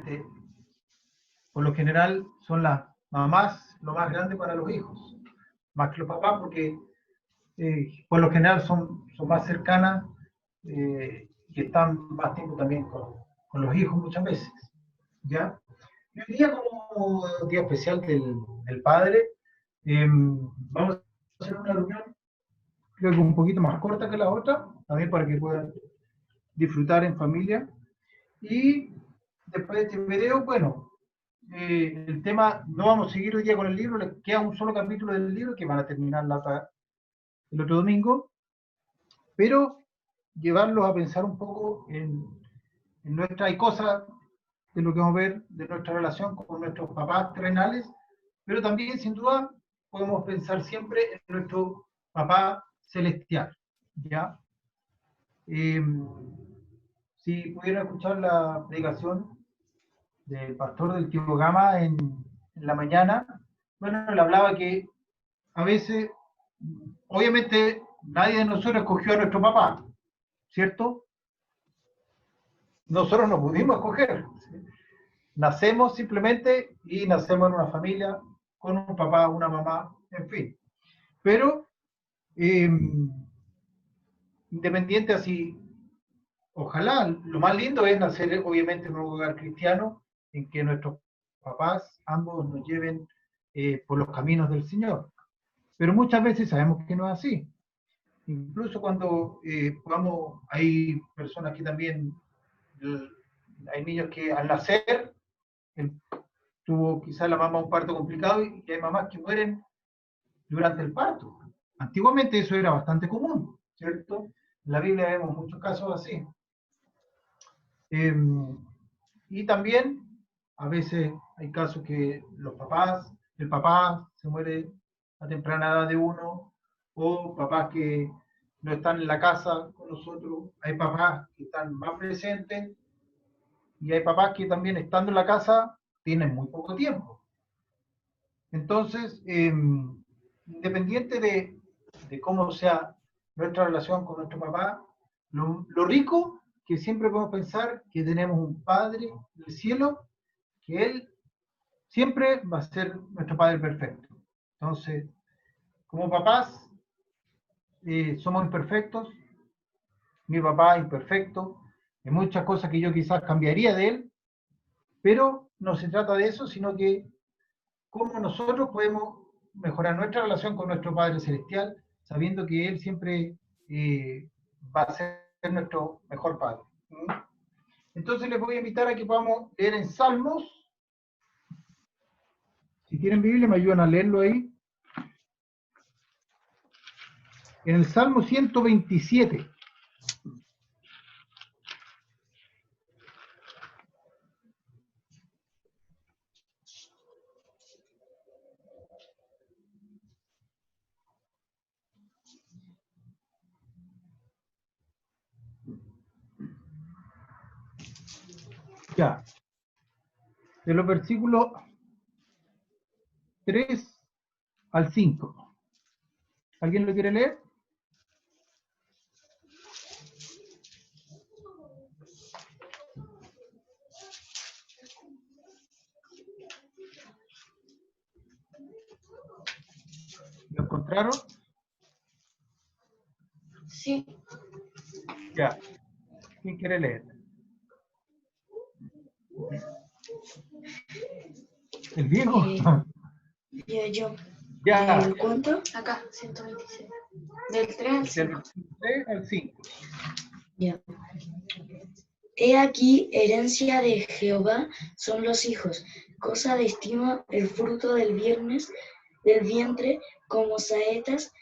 obviamente, por lo general, son las mamás lo más grande para los hijos, más que los papás, porque por lo general son más cercanas y están más tiempo también con los hijos muchas veces. ¿Ya? Y hoy día, como día especial del padre, vamos a hacer una reunión, creo que un poquito más corta que la otra, también para que puedan disfrutar en familia. Y después de este video, bueno, el tema, no vamos a seguir hoy día con el libro, les queda un solo capítulo del libro que van a terminar el otro domingo, pero llevarlos a pensar un poco en nuestra, hay cosas de lo que vamos a ver de nuestra relación con nuestros papás terrenales, pero también sin duda podemos pensar siempre en nuestro papá celestial, ¿ya? Si pudieran escuchar la predicación del pastor del tío Gama en la mañana, bueno, él hablaba que a veces, obviamente, nadie de nosotros escogió a nuestro papá, ¿cierto? Nosotros no pudimos escoger. ¿Sí? Nacemos simplemente y nacemos en una familia con un papá, una mamá, en fin. Pero, independiente así, ojalá, lo más lindo es nacer obviamente en un hogar cristiano en que nuestros papás ambos nos lleven por los caminos del Señor. Pero muchas veces sabemos que no es así. Incluso cuando vamos, hay personas que también, hay niños que al nacer tuvo quizás la mamá un parto complicado y hay mamás que mueren durante el parto. Antiguamente eso era bastante común, ¿cierto? En la Biblia vemos muchos casos así. Eh, y también a veces hay casos que los papás, el papá se muere a temprana edad de uno, o papás que no están en la casa con nosotros, hay papás que están más presentes y hay papás que también estando en la casa tienen muy poco tiempo. Entonces, independiente de cómo sea nuestra relación con nuestro papá, lo rico que siempre podemos pensar que tenemos un Padre del cielo, que Él siempre va a ser nuestro Padre perfecto. Entonces, como papás, somos imperfectos, mi papá imperfecto, hay muchas cosas que yo quizás cambiaría de él, pero no se trata de eso, sino que cómo nosotros podemos mejorar nuestra relación con nuestro Padre Celestial, sabiendo que Él siempre va a ser nuestro mejor Padre. Entonces les voy a invitar a que podamos leer en Salmos. Si tienen Biblia, me ayudan a leerlo ahí. En el Salmo 127. Ya. De los versículos 3 al 5. ¿Alguien lo quiere leer? ¿Lo encontraron? Sí. Ya. ¿Quién quiere leer? ¿El viejo? Yo. Ya. ¿El cuánto? Acá, 126. Del 3 al 5. Del 3 al 5. Ya. He aquí, herencia de Jehová son los hijos, cosa de estima el fruto del vientre, como saetas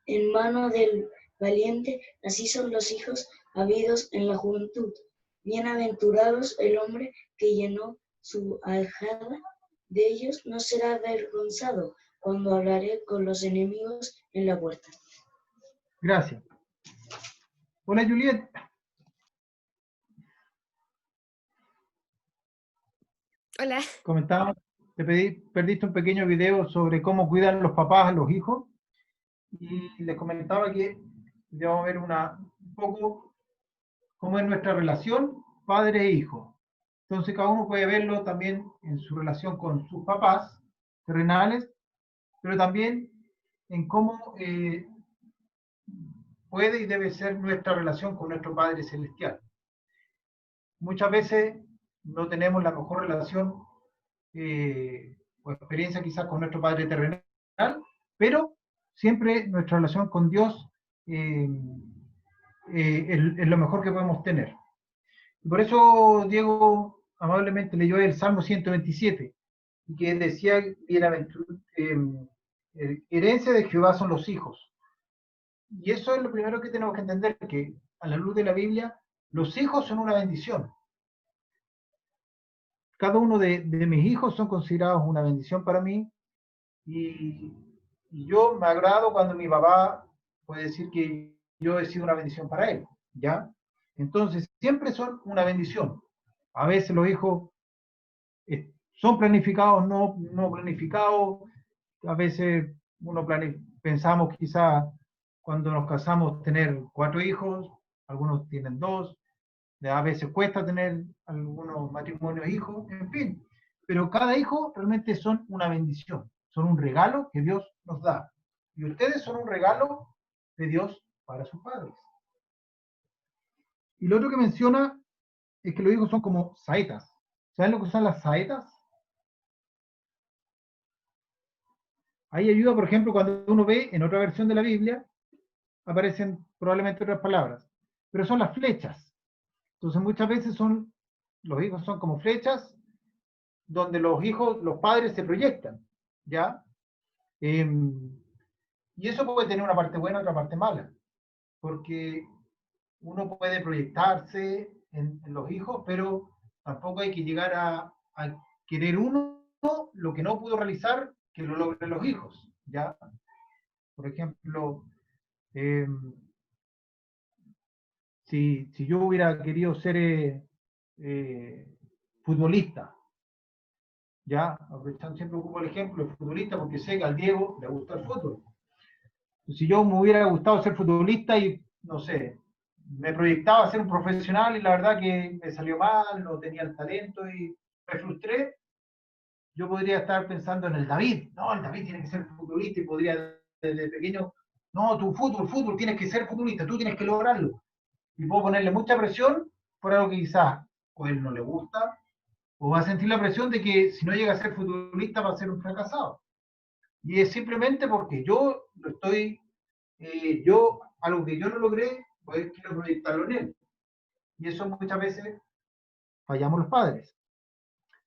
en mano del valiente, así son los hijos habidos en la juventud. Bienaventurados el hombre que llenó su aljaba, de ellos no será avergonzado cuando hablaré con los enemigos en la puerta. Gracias. Hola, Juliet. Hola. Comentaba, perdiste un pequeño video sobre cómo cuidan los papás a los hijos y les comentaba que vamos a ver un poco cómo es nuestra relación padre e hijo. Entonces cada uno puede verlo también en su relación con sus papás terrenales, pero también en cómo puede y debe ser nuestra relación con nuestro Padre Celestial. Muchas veces no tenemos la mejor relación o experiencia quizás con nuestro Padre terrenal, pero siempre nuestra relación con Dios es lo mejor que podemos tener. Y por eso Diego amablemente leyó el Salmo 127, que decía, herencia de Jehová son los hijos. Y eso es lo primero que tenemos que entender, que a la luz de la Biblia, los hijos son una bendición. Cada uno de mis hijos son considerados una bendición para mí, y yo me agrado cuando mi papá puede decir que yo he sido una bendición para él, ¿ya? Entonces, siempre son una bendición. A veces los hijos son planificados, no planificados. A veces pensamos quizá cuando nos casamos tener 4 hijos, algunos tienen 2, a veces cuesta tener algunos matrimonios hijos, en fin. Pero cada hijo realmente son una bendición, son un regalo que Dios nos da. Y ustedes son un regalo de Dios para sus padres. Y lo otro que menciona es que los hijos son como saetas. ¿Saben lo que son las saetas? Ahí ayuda, por ejemplo, cuando uno ve en otra versión de la Biblia, aparecen probablemente otras palabras, pero son las flechas. Entonces muchas veces los hijos son como flechas donde los padres se proyectan, ¿ya? Y eso puede tener una parte buena y otra parte mala, porque uno puede proyectarse en los hijos, pero tampoco hay que llegar a querer uno lo que no pudo realizar, que lo logren los hijos, ¿ya? Por ejemplo, si yo hubiera querido ser futbolista, ya, aprovechando, siempre ocupo el ejemplo de futbolista porque sé que al Diego le gusta el fútbol. Si yo me hubiera gustado ser futbolista y, no sé, me proyectaba a ser un profesional y la verdad que me salió mal, no tenía el talento y me frustré, yo podría estar pensando en el David. No, el David tiene que ser futbolista y podría desde pequeño, no, tu fútbol, tienes que ser futbolista, tú tienes que lograrlo. Y puedo ponerle mucha presión por algo que quizás o él no le gusta, o va a sentir la presión de que si no llega a ser futbolista va a ser un fracasado. Y es simplemente porque yo lo estoy, algo que yo no logré, pues quiero proyectarlo en él. Y eso muchas veces fallamos los padres.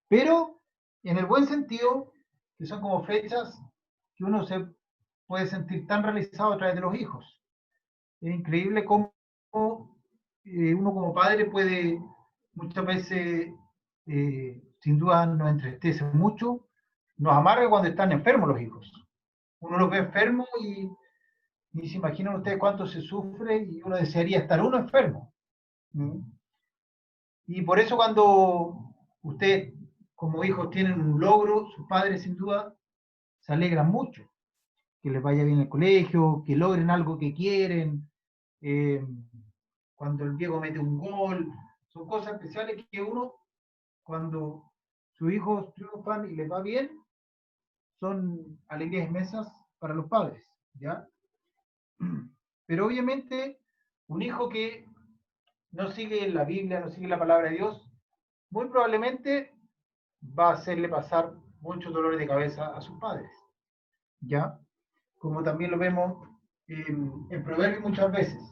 Pero en el buen sentido, que son como fechas que uno se puede sentir tan realizado a través de los hijos. Es increíble cómo uno como padre puede muchas veces, sin duda, nos entristece mucho, nos amarga cuando están enfermos los hijos. Uno los ve enfermos y se imaginan ustedes cuánto se sufre y uno desearía estar uno enfermo. ¿Mm? Y por eso cuando ustedes como hijos tienen un logro, sus padres sin duda se alegran mucho. Que les vaya bien el colegio, que logren algo que quieren, cuando el Diego mete un gol, son cosas especiales que uno, cuando sus hijos triunfan y les va bien, son alegrías inmensas para los padres, ¿ya? Pero obviamente, un hijo que no sigue la Biblia, no sigue la palabra de Dios, muy probablemente va a hacerle pasar muchos dolores de cabeza a sus padres, ¿ya? Como también lo vemos en Proverbios muchas veces.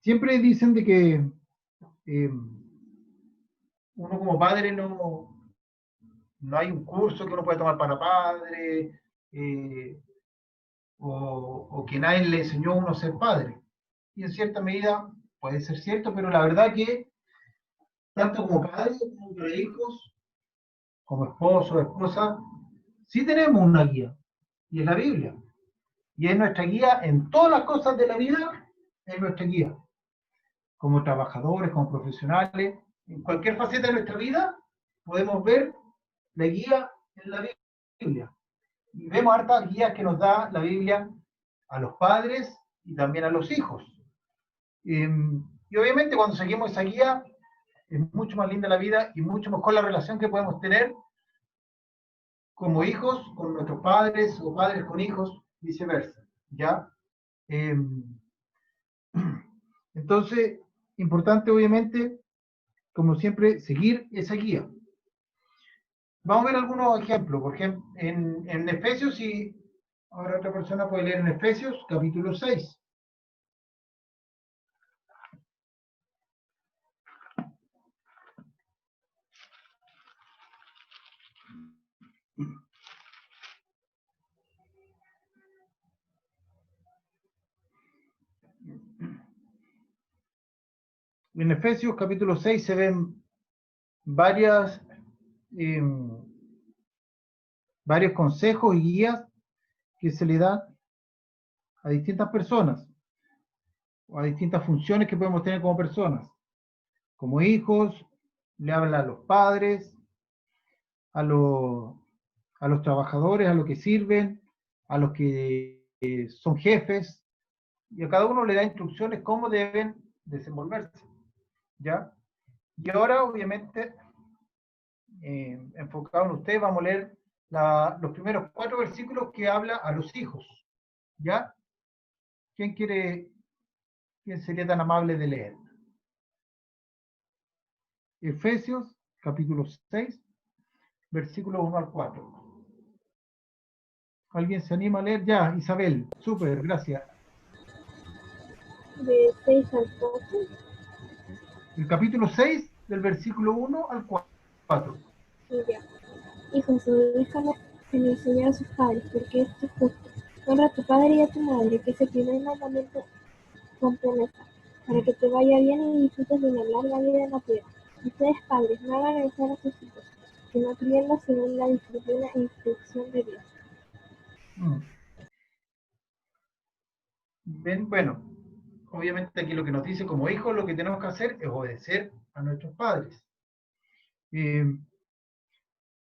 Siempre dicen de que uno como padre no hay un curso que uno pueda tomar para padre, o que nadie le enseñó a uno a ser padre. Y en cierta medida puede ser cierto, pero la verdad que tanto como padres como para hijos, como esposo, esposa, sí tenemos una guía, y es la Biblia. Y es nuestra guía en todas las cosas de la vida, es nuestra guía. Como trabajadores, como profesionales, en cualquier faceta de nuestra vida, podemos ver la guía en la Biblia. Y vemos hartas guías que nos da la Biblia a los padres y también a los hijos. Y obviamente cuando seguimos esa guía, es mucho más linda la vida y mucho mejor la relación que podemos tener como hijos con nuestros padres o padres con hijos, viceversa, ¿ya? Eh, entonces, importante obviamente, como siempre, seguir esa guía. Vamos a ver algunos ejemplos, por ejemplo, en Efesios, y ahora otra persona puede leer en Efesios, capítulo 6. En Efesios capítulo 6 se ven varias, eh, varios consejos y guías que se le dan a distintas personas, o a distintas funciones que podemos tener como personas. Como hijos, le habla a los padres, a los trabajadores, a los que sirven, a los que son jefes, y a cada uno le da instrucciones cómo deben desenvolverse, ¿ya? Y ahora, obviamente, enfocado en usted, vamos a leer los primeros 4 versículos que habla a los hijos, ¿ya? ¿Quién sería tan amable de leer? Efesios, capítulo 6, versículos 1 al 4. ¿Alguien se anima a leer? Ya, Isabel, súper, gracias. De 6 al 4. El capítulo 6, del versículo 1 al 4. Y ya. Hijos, obedezcan en el Señor a sus padres, porque esto es justo. Honra a tu padre y a tu madre, que es el primer mandamiento con promesa, para que te vaya bien y disfrutes de una larga vida en la tierra. Ustedes, padres, no hagan enojar a sus hijos, sino críenlos según la disciplina e instrucción de Dios. Ven, bueno, obviamente aquí lo que nos dice como hijos, lo que tenemos que hacer es obedecer a nuestros padres.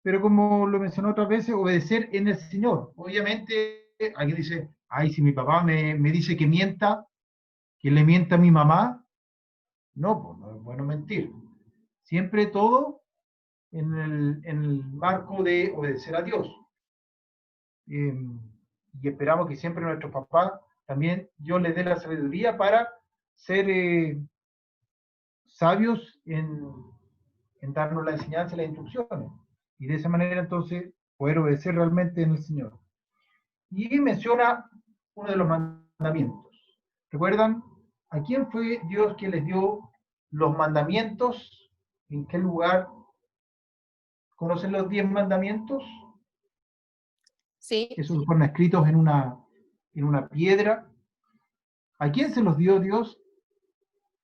Pero como lo mencionó otras veces, obedecer en el Señor. Obviamente, aquí dice, ay, si mi papá me dice que mienta, que le mienta a mi mamá, no, pues no es bueno mentir. Siempre todo en el marco de obedecer a Dios. Y esperamos que siempre nuestros papás también Dios les dé la sabiduría para ser sabios en darnos la enseñanza y las instrucciones. Y de esa manera entonces poder obedecer realmente en el Señor. Y menciona uno de los mandamientos. ¿Recuerdan a quién fue Dios quien les dio los mandamientos? ¿En qué lugar? ¿Conocen los 10 mandamientos? Sí. Esos fueron escritos en una piedra. ¿A quién se los dio Dios?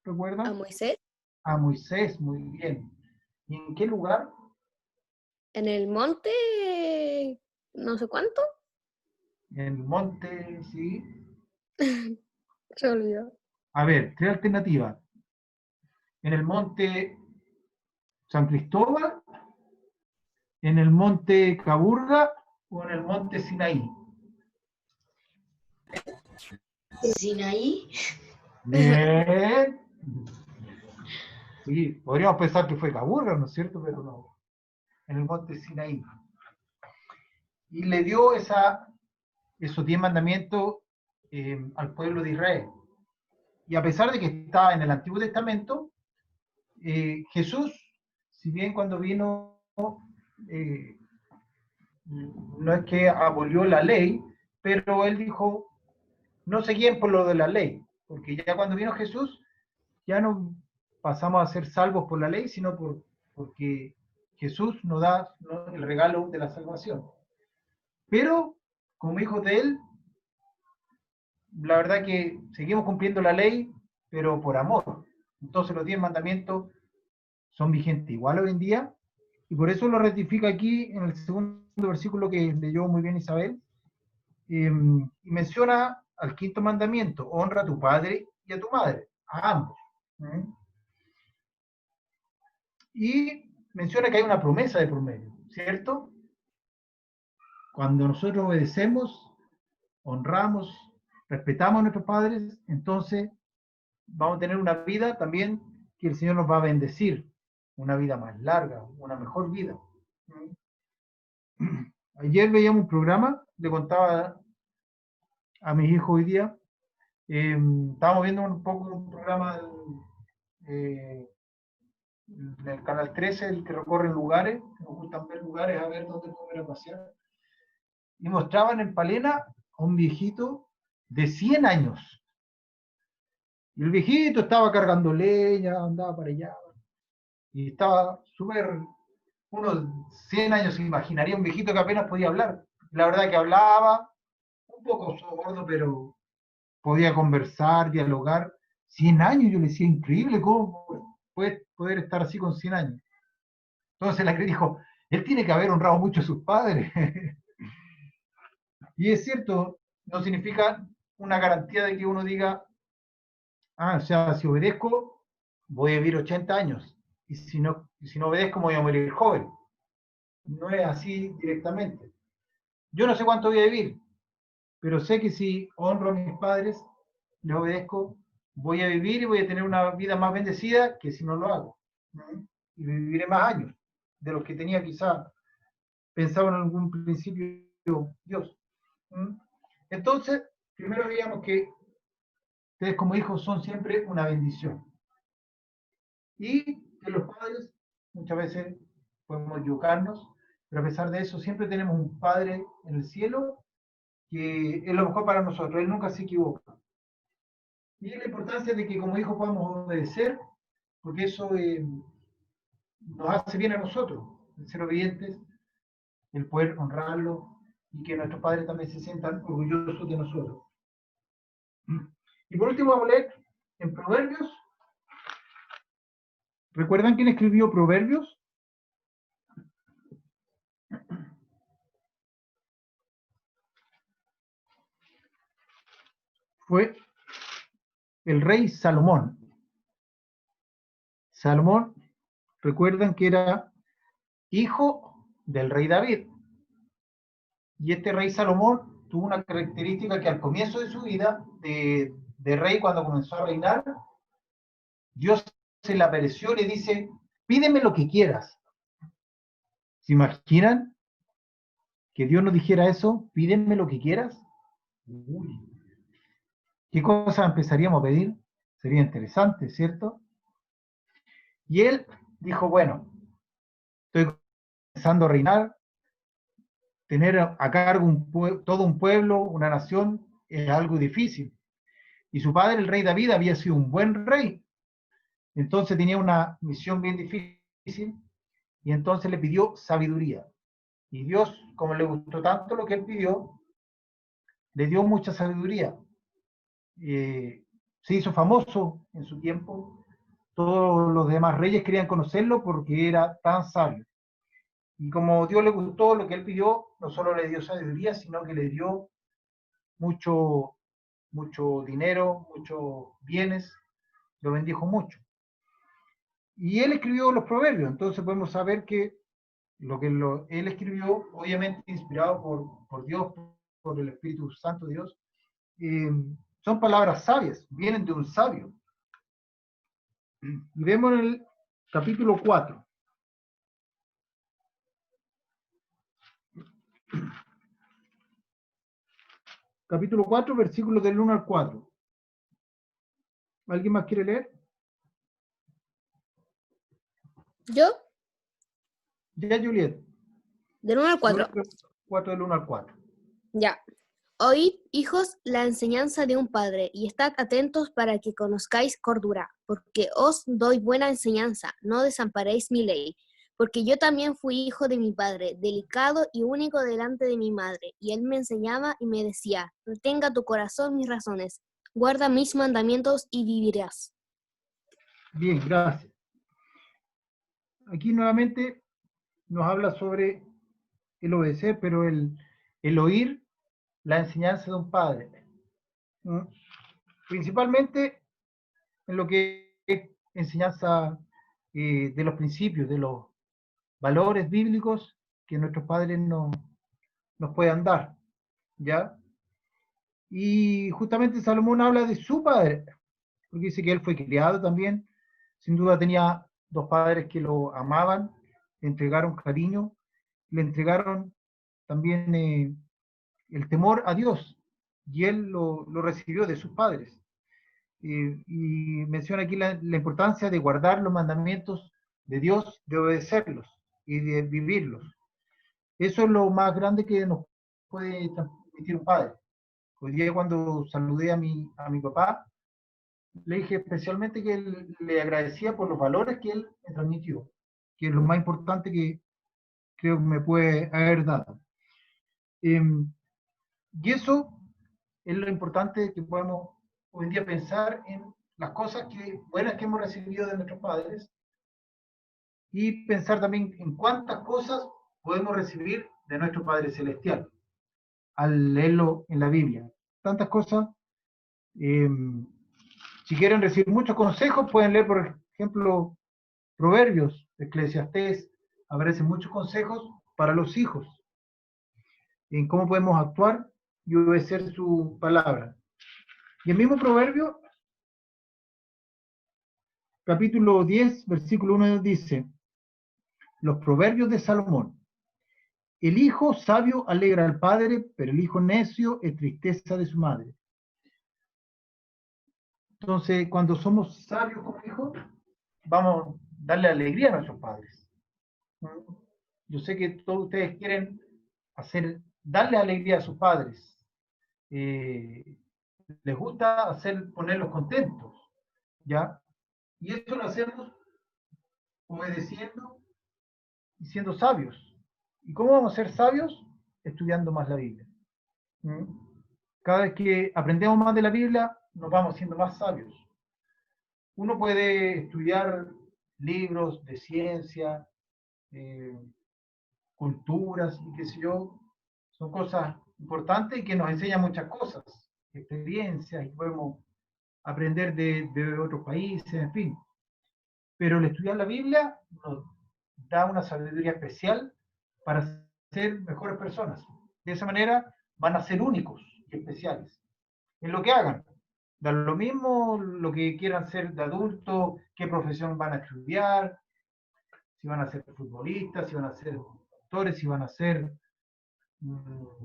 ¿Recuerdan? A Moisés. A Moisés, muy bien. ¿Y en qué lugar? En el monte, no sé cuánto. En el monte, sí. Se olvidó. A ver, 3 alternativas. En el monte San Cristóbal, en el monte Caburga o en el monte Sinaí. Sinaí. Bien. Sí, podríamos pensar que fue Caburga, ¿no es cierto? Pero no. En el monte Sinaí. Y le dio esos 10 mandamientos al pueblo de Israel. Y a pesar de que está en el Antiguo Testamento, Jesús, si bien cuando vino, no es que abolió la ley, pero él dijo, no se guíen por lo de la ley, porque ya cuando vino Jesús, ya no pasamos a ser salvos por la ley, sino porque Jesús nos da el regalo de la salvación. Pero, como hijos de él, la verdad que seguimos cumpliendo la ley, pero por amor. Entonces los 10 mandamientos son vigentes igual hoy en día, y por eso lo ratifica aquí en el segundo versículo que leyó muy bien Isabel, y menciona al 5.º mandamiento, honra a tu padre y a tu madre, a ambos. Y menciona que hay una promesa de por medio, ¿cierto? Cuando nosotros obedecemos, honramos, respetamos a nuestros padres, entonces vamos a tener una vida también que el Señor nos va a bendecir, una vida más larga, una mejor vida. Ayer veíamos un programa, le contaba a mis hijos hoy día, estábamos viendo un poco un programa en el Canal 13, el que recorre lugares, nos gustan ver lugares, a ver dónde podemos ir a pasear, y mostraban en Palena a un viejito de 100 años. Y el viejito estaba cargando leña, andaba para allá, y estaba súper, unos 100 años se imaginaría un viejito que apenas podía hablar. La verdad que hablaba, un poco sordo, pero podía conversar, dialogar. 100 años, yo le decía, increíble, ¿cómo puede poder estar así con 100 años? Entonces la que dijo, él tiene que haber honrado mucho a sus padres. Y es cierto, no significa una garantía de que uno diga, o sea, si obedezco, voy a vivir 80 años. Y si no obedezco, voy a morir joven. No es así directamente. Yo no sé cuánto voy a vivir, pero sé que si honro a mis padres, les obedezco, voy a vivir y voy a tener una vida más bendecida que si no lo hago. Y viviré más años de los que tenía quizá pensado en algún principio Dios. Entonces, primero veíamos que ustedes como hijos son siempre una bendición. Y que los padres muchas veces podemos equivocarnos, pero a pesar de eso siempre tenemos un Padre en el cielo que es lo mejor para nosotros, Él nunca se equivoca. Y la importancia de que como hijos podamos obedecer, porque eso nos hace bien a nosotros, el ser obedientes, el poder honrarlo y que nuestros padres también se sientan orgullosos de nosotros. Y por último vamos a leer en Proverbios. ¿Recuerdan quién escribió Proverbios? Fue el rey Salomón. Salomón, recuerdan que era hijo del rey David. Y este rey Salomón tuvo una característica que al comienzo de su vida de rey, cuando comenzó a reinar, Dios se le apareció y le dice, pídeme lo que quieras. ¿Se imaginan que Dios nos dijera eso? Pídeme lo que quieras. Uy, ¿qué cosas empezaríamos a pedir? Sería interesante, ¿cierto? Y él dijo, bueno, estoy comenzando a reinar, tener a cargo todo un pueblo, una nación, es algo difícil. Y su padre, el rey David, había sido un buen rey. Entonces tenía una misión bien difícil y entonces le pidió sabiduría. Y Dios, como le gustó tanto lo que él pidió, le dio mucha sabiduría. Se hizo famoso en su tiempo. Todos los demás reyes querían conocerlo porque era tan sabio. Y como Dios le gustó lo que él pidió, no solo le dio sabiduría, sino que le dio mucho dinero, muchos bienes, lo bendijo mucho. Y él escribió los proverbios, entonces podemos saber que lo que él escribió, obviamente inspirado por Dios, por el Espíritu Santo de Dios, son palabras sabias, vienen de un sabio. Y vemos en el capítulo 4. Capítulo 4, versículos del 1 al 4. ¿Alguien más quiere leer? ¿Yo? Ya, Juliet. Del 1 al 4. 4 del 1 al 4. Ya. Oíd, hijos, la enseñanza de un padre, y estad atentos para que conozcáis cordura, porque os doy buena enseñanza, no desamparéis mi ley. Porque yo también fui hijo de mi padre, delicado y único delante de mi madre, y él me enseñaba y me decía, retenga tu corazón mis razones, guarda mis mandamientos y vivirás. Bien, gracias. Aquí nuevamente nos habla sobre el obedecer, pero el oír la enseñanza de un padre. Principalmente en lo que es enseñanza de los principios, de los valores bíblicos que nuestros padres nos puedan dar, ¿ya? Y justamente Salomón habla de su padre, porque dice que él fue criado también. Sin duda tenía dos padres que lo amaban, le entregaron cariño, le entregaron también el temor a Dios, y él lo recibió de sus padres. Y menciona aquí la importancia de guardar los mandamientos de Dios, de obedecerlos y de vivirlos. Eso es lo más grande que nos puede transmitir un padre. Hoy día cuando saludé a mi papá, le dije especialmente que le agradecía por los valores que él me transmitió, que es lo más importante que creo que me puede haber dado. Y eso es lo importante que podemos hoy en día pensar en las cosas buenas que hemos recibido de nuestros padres, y pensar también en cuántas cosas podemos recibir de nuestro Padre Celestial al leerlo en la Biblia. Tantas cosas. Si quieren recibir muchos consejos, pueden leer, por ejemplo, Proverbios, Eclesiastés. Aparecen muchos consejos para los hijos en cómo podemos actuar y obedecer su palabra. Y el mismo Proverbio, capítulo 10, versículo 1 dice: los proverbios de Salomón. El hijo sabio alegra al padre, pero el hijo necio es tristeza de su madre. Entonces, cuando somos sabios como hijos, vamos a darle alegría a nuestros padres. Yo sé que todos ustedes quieren darle alegría a sus padres. Les gusta ponerlos contentos, ¿ya? Y esto lo hacemos obedeciendo y siendo sabios. ¿Y cómo vamos a ser sabios? Estudiando más la Biblia. Cada vez que aprendemos más de la Biblia, nos vamos siendo más sabios. Uno puede estudiar libros de ciencia, culturas y qué sé yo, son cosas importantes y que nos enseñan muchas cosas, experiencias, y podemos aprender de otros países, en fin. Pero el estudiar la Biblia nos da una sabiduría especial para ser mejores personas. De esa manera van a ser únicos y especiales en lo que hagan. Da lo mismo lo que quieran ser de adulto, qué profesión van a estudiar, si van a ser futbolistas, si van a ser doctores, si van a ser lo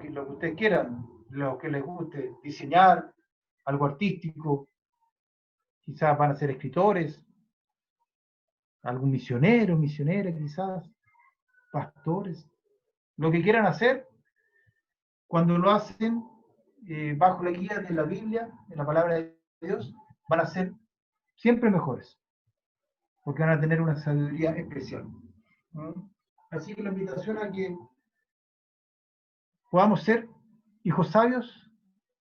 que ustedes quieran, lo que les guste, diseñar, algo artístico, quizás van a ser escritores, algún misionero, misionera quizás, pastores, lo que quieran hacer, cuando lo hacen bajo la guía de la Biblia, de la palabra de Dios, van a ser siempre mejores, porque van a tener una sabiduría especial. Así que la invitación a que podamos ser hijos sabios,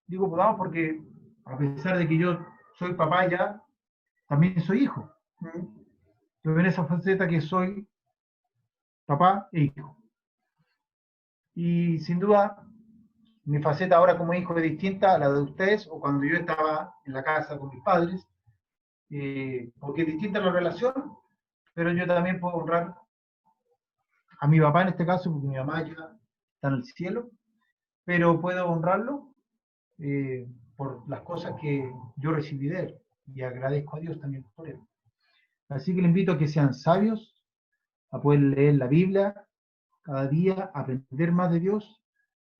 digo podamos porque a pesar de que yo soy papá ya, también soy hijo. Yo en esa faceta que soy papá e hijo. Y sin duda, mi faceta ahora como hijo es distinta a la de ustedes o cuando yo estaba en la casa con mis padres, porque es distinta la relación, pero yo también puedo honrar a mi papá en este caso, porque mi mamá ya está en el cielo, pero puedo honrarlo por las cosas que yo recibí de él, y agradezco a Dios también por él. Así que le invito a que sean sabios, a poder leer la Biblia cada día, aprender más de Dios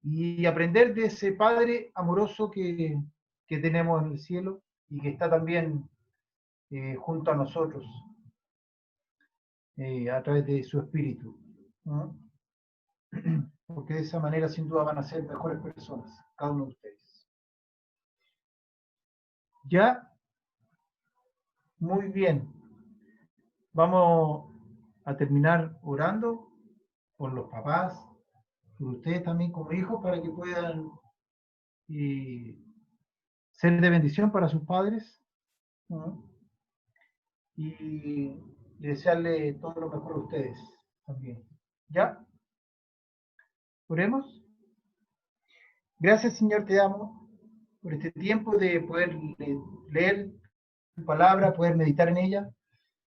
y aprender de ese Padre amoroso que tenemos en el cielo y que está también junto a nosotros a través de su Espíritu. Porque de esa manera sin duda van a ser mejores personas, cada uno de ustedes. Ya, muy bien. Vamos a terminar orando por los papás, por ustedes también como hijos, para que puedan ser de bendición para sus padres, y desearle todo lo mejor a ustedes también. ¿Ya? Oremos. Gracias, Señor, te amo por este tiempo de poder leer tu palabra, poder meditar en ella.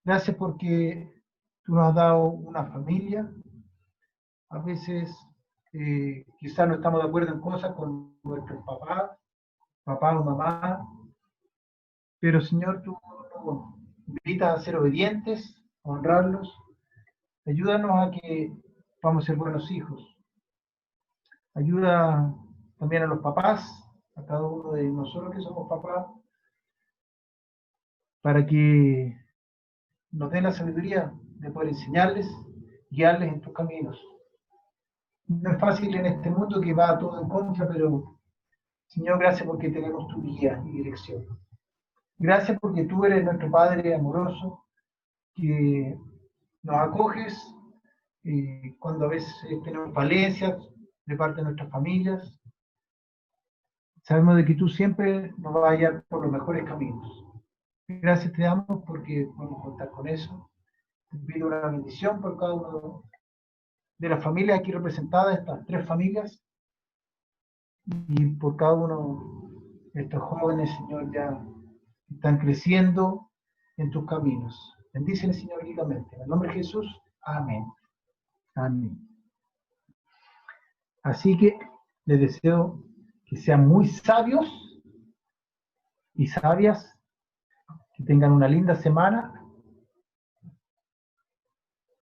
Gracias porque tú nos has dado una familia. A veces quizás no estamos de acuerdo en cosas con nuestros papás, papá o mamá, pero Señor, tú nos invitas a ser obedientes, a honrarlos. Ayúdanos a que vamos a ser buenos hijos. Ayuda también a los papás, a cada uno de nosotros que somos papás, para que nos den la sabiduría de poder enseñarles, guiarles en tus caminos. No es fácil en este mundo que va todo en contra, pero Señor, gracias porque tenemos tu guía y dirección. Gracias porque tú eres nuestro Padre amoroso, que nos acoges cuando a veces tenemos falencias de parte de nuestras familias. Sabemos de que tú siempre nos vas a guiar por los mejores caminos. Gracias te damos porque podemos contar con eso. Te pido una bendición por cada uno de las familias aquí representadas, estas 3 familias, y por cada uno de estos jóvenes, Señor, ya están creciendo en tus caminos. Bendícele, Señor, ricamente. En el nombre de Jesús, amén. Amén. Así que les deseo que sean muy sabios y sabias, que tengan una linda semana